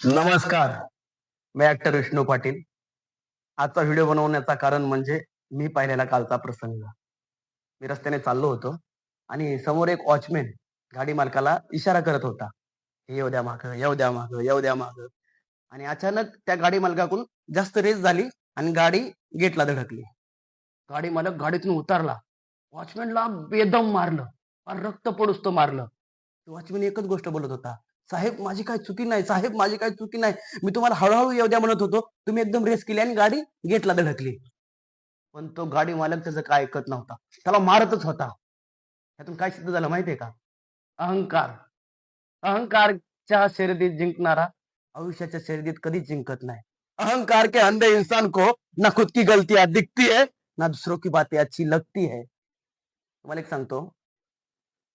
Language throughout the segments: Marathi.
नमस्कार. मी ऍक्टर विष्णू पाटील. आजचा व्हिडिओ बनवण्याचा कारण म्हणजे मी पाहिलेला कालचा प्रसंग. मी रस्त्याने चाललो होतो आणि समोर एक वॉचमॅन गाडी मालकाला इशारा करत होता. येऊ द्या मागं, येऊ द्या मागं, येऊ द्या मागं. आणि अचानक त्या गाडी मालकाकडून जास्त रेस झाली आणि गाडी गेटला धडकली. गाडी मालक गाडीतून उतरला. वॉचमॅनला बेदम मारलं. फार रक्त पडूस मारलं. वॉचमॅन एकच गोष्ट बोलत होता, "साहेब माझी काही चुकी नाही, साहेब माझी काही चुकी नाही. मी तुम्हाला हळू येऊ द्या म्हणत होतो. तुम्ही एकदम रेस केली आणि गाडी गेटला धडकली." पण तो गाडी मालक त्याचं काय ऐकत नव्हता. त्याला मारतच होता. त्यातून काय सिद्ध झालं माहितीये का? अहंकार. अहंकारच्या शर्यतीत जिंकणारा आयुष्याच्या शर्यतीत कधीच जिंकत नाही. अहंकार के अंधे इंसान को ना खुद की गलतियां दिखती है, ना दूसरों की बातें अच्छी लगती है. तुम्हाला एक सांगतो,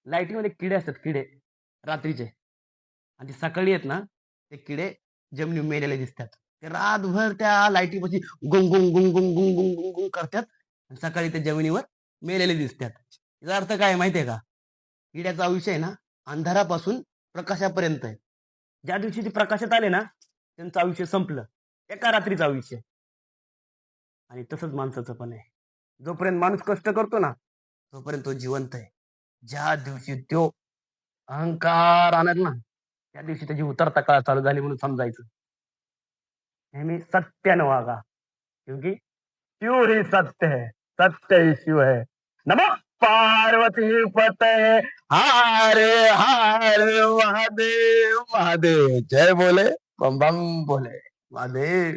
लाईटीमध्ये किडे असतात किडे, रात्रीचे. आणि ते सकाळी आहेत ना, ते किडे जमिनीवर मेलेले दिसतात. ते रातभर त्या लाईटीपाशी गुंग, गुंग, गुंग, गुंग, गुंग, गुंग, गुंग, गुंग करतात आणि सकाळी ते जमिनीवर मेलेले दिसतात. याचा अर्थ काय आहे माहिती आहे का? किड्याचं आयुष्य आहे ना, अंधारापासून प्रकाशापर्यंत आहे. ज्या दिवशी ते प्रकाशात आले ना, त्यांचं आयुष्य संपलं. एका रात्रीचं आयुष्य. आणि तसंच माणसाचं पण आहे. जोपर्यंत माणूस कष्ट करतो ना, तोपर्यंत तो जिवंत आहे. ज्या दिवशी तो अहंकार आणेल ना, त्या दिवशी त्याची उतरता काळ चालू झाली म्हणून समजायचं. नेहमी सत्यानं वागा. क्योंकि शिव ही सत्य है, सत्य ही शिव है. नमः पार्वती पतये हर हर महादेव महादेव. जय बोले, बम बम बोले. महादेव.